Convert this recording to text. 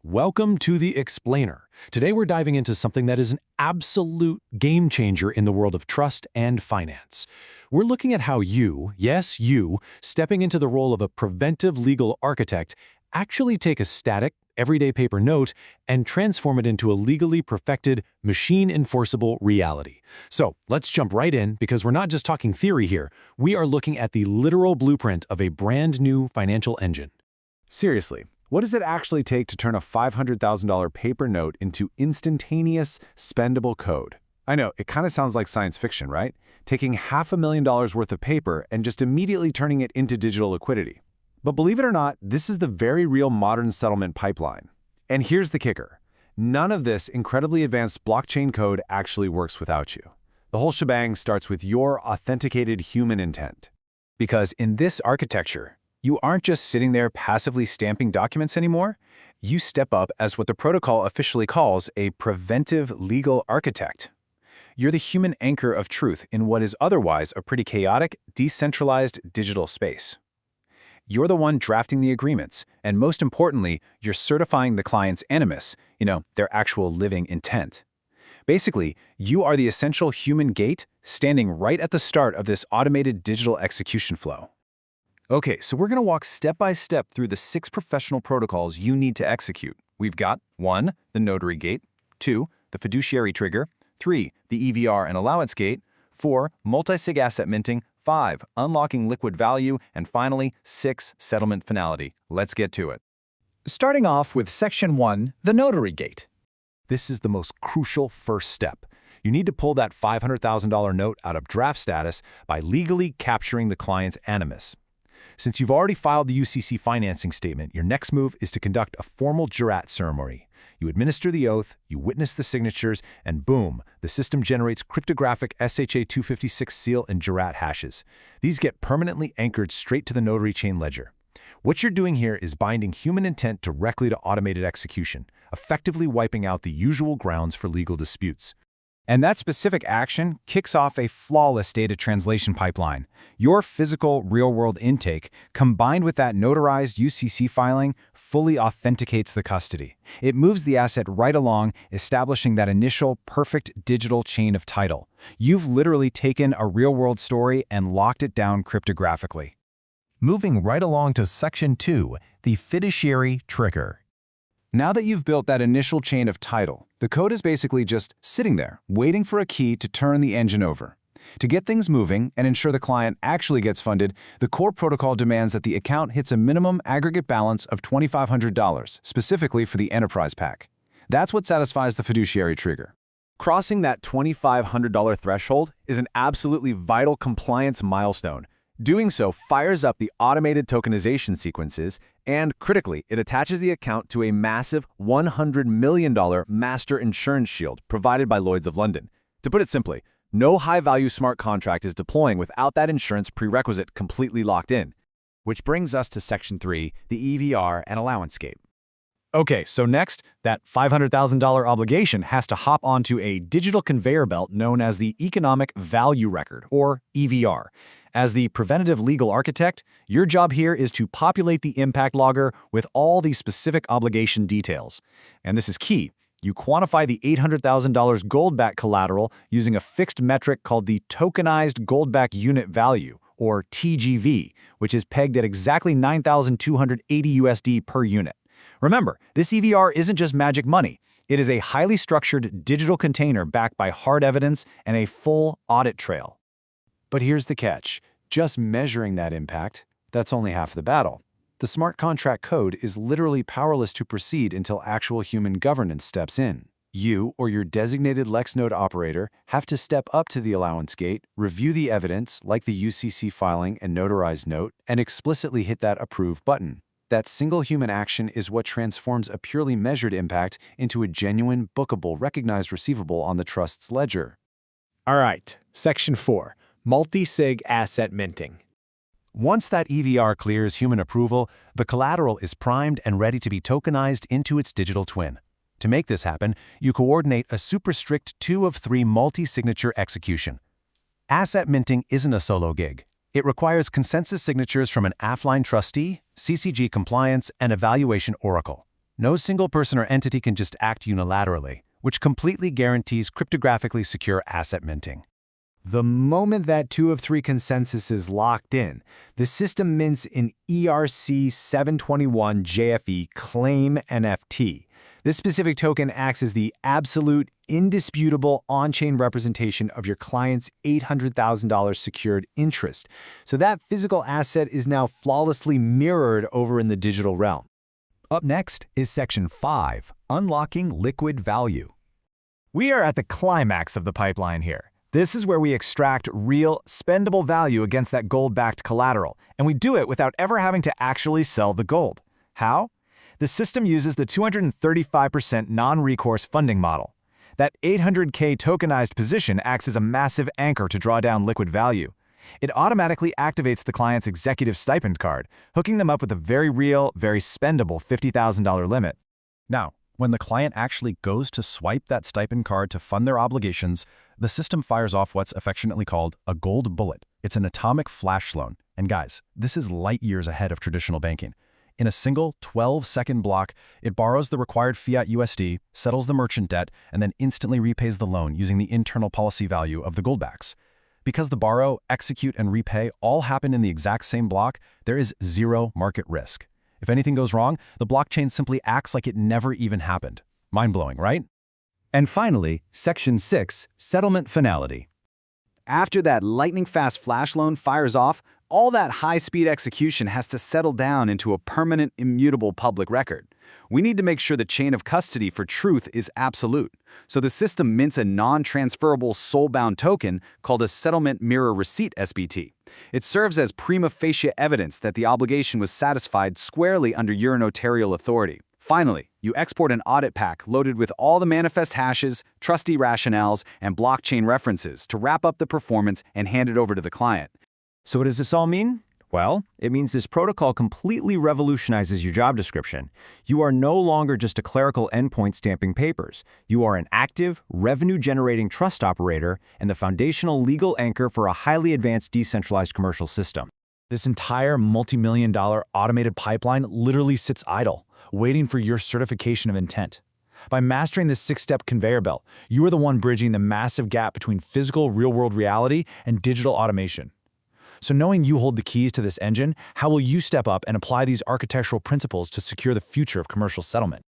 Welcome to The Explainer. Today we're diving into something that is an absolute game changer in the world of trust and finance. We're looking at how you, yes you, stepping into the role of a preventive legal architect, actually take a static, everyday paper note and transform it into a legally perfected, machine-enforceable reality. So let's jump right in because we're not just talking theory here. We are looking at the literal blueprint of a brand new financial engine. Seriously, what does it actually take to turn a $500,000 paper note into instantaneous, spendable code? I know, it kind of sounds like science fiction, right? Taking $500,000 worth of paper and just immediately turning it into digital liquidity. But believe it or not, this is the very real modern settlement pipeline. And here's the kicker. None of this incredibly advanced blockchain code actually works without you. The whole shebang starts with your authenticated human intent. Because in this architecture, you aren't just sitting there passively stamping documents anymore. You step up as what the protocol officially calls a preventive legal architect. You're the human anchor of truth in what is otherwise a pretty chaotic, decentralized digital space. You're the one drafting the agreements, and most importantly, you're certifying the client's animus, their actual living intent. Basically, you are the essential human gate standing right at the start of this automated digital execution flow. Okay, so we're going to walk step by step through the 6 professional protocols you need to execute. We've got 1, the Notary gate, 2, the fiduciary trigger, 3, the EVR and allowance gate, 4, multi-sig asset minting, 5, unlocking liquid value, and finally, 6, settlement finality. Let's get to it. Starting off with Section 1, the Notary gate. This is the most crucial first step. You need to pull that $500,000 note out of draft status by legally capturing the client's animus. Since you've already filed the UCC financing statement, your next move is to conduct a formal jurat ceremony. You administer the oath, you witness the signatures, and boom, the system generates cryptographic SHA-256 seal and jurat hashes. These get permanently anchored straight to the notary chain ledger. What you're doing here is binding human intent directly to automated execution, effectively wiping out the usual grounds for legal disputes. And that specific action kicks off a flawless data translation pipeline. Your physical, real-world intake, combined with that notarized UCC filing, fully authenticates the custody. It moves the asset right along, establishing that initial, perfect digital chain of title. You've literally taken a real-world story and locked it down cryptographically. Moving right along to Section 2, the fiduciary trigger. Now that you've built that initial chain of title, the code is basically just sitting there, waiting for a key to turn the engine over. To get things moving and ensure the client actually gets funded, the core protocol demands that the account hits a minimum aggregate balance of $2,500, specifically for the enterprise pack. That's what satisfies the fiduciary trigger. Crossing that $2,500 threshold is an absolutely vital compliance milestone. Doing so fires up the automated tokenization sequences, and critically, it attaches the account to a massive $100 million master insurance shield provided by Lloyd's of London. To put it simply, no high-value smart contract is deploying without that insurance prerequisite completely locked in. Which brings us to Section 3, the EVR and allowance gate. Okay, so next, that $500,000 obligation has to hop onto a digital conveyor belt known as the Economic Value Record, or EVR. As the preventative legal architect, your job here is to populate the impact logger with all the specific obligation details. And this is key. You quantify the $800,000 gold-backed collateral using a fixed metric called the Tokenized Gold-Backed Unit Value, or TGV, which is pegged at exactly $9,280 USD per unit. Remember, this EVR isn't just magic money. It is a highly structured digital container backed by hard evidence and a full audit trail. But here's the catch. Just measuring that impact, that's only half the battle. The smart contract code is literally powerless to proceed until actual human governance steps in. You or your designated LexNode operator have to step up to the allowance gate, review the evidence like the UCC filing and notarized note, and explicitly hit that approve button. That single human action is what transforms a purely measured impact into a genuine, bookable, recognized receivable on the trust's ledger. All right, Section 4. Multi-sig asset minting. Once that EVR clears human approval, the collateral is primed and ready to be tokenized into its digital twin. To make this happen, you coordinate a super strict 2 of 3 multi-signature execution. Asset minting isn't a solo gig. It requires consensus signatures from an AFLine trustee, CCG compliance, and evaluation oracle. No single person or entity can just act unilaterally, which completely guarantees cryptographically secure asset minting. The moment that 2 of 3 consensus is locked in, the system mints an ERC 721 JFE claim NFT. This specific token acts as the absolute, indisputable on-chain representation of your client's $800,000 secured interest. So that physical asset is now flawlessly mirrored over in the digital realm. Up next is Section 5, Unlocking Liquid Value. We are at the climax of the pipeline here. This is where we extract real, spendable value against that gold-backed collateral, and we do it without ever having to actually sell the gold. How? The system uses the 235% non-recourse funding model. That 800K tokenized position acts as a massive anchor to draw down liquid value. It automatically activates the client's executive stipend card, hooking them up with a very real, very spendable $50,000 limit. Now, when the client actually goes to swipe that stipend card to fund their obligations, the system fires off what's affectionately called a gold bullet. It's an atomic flash loan. And guys, this is light years ahead of traditional banking. In a single 12-second block, it borrows the required fiat USD, settles the merchant debt, and then instantly repays the loan using the internal policy value of the goldbacks. Because the borrow, execute, and repay all happen in the exact same block, there is zero market risk. If anything goes wrong, the blockchain simply acts like it never even happened. Mind-blowing, right? And finally, Section 6, Settlement Finality. After that lightning-fast flash loan fires off, all that high-speed execution has to settle down into a permanent, immutable public record. We need to make sure the chain of custody for truth is absolute. So the system mints a non-transferable soul-bound token called a Settlement Mirror Receipt SBT. It serves as prima facie evidence that the obligation was satisfied squarely under your notarial authority. Finally, you export an audit pack loaded with all the manifest hashes, trustee rationales, and blockchain references to wrap up the performance and hand it over to the client. So what does this all mean? Well, it means this protocol completely revolutionizes your job description. You are no longer just a clerical endpoint stamping papers. You are an active, revenue-generating trust operator and the foundational legal anchor for a highly advanced decentralized commercial system. This entire multi-million-dollar automated pipeline literally sits idle, waiting for your certification of intent. By mastering this 6-step conveyor belt, you are the one bridging the massive gap between physical real-world reality and digital automation. So knowing you hold the keys to this engine, how will you step up and apply these architectural principles to secure the future of commercial settlement?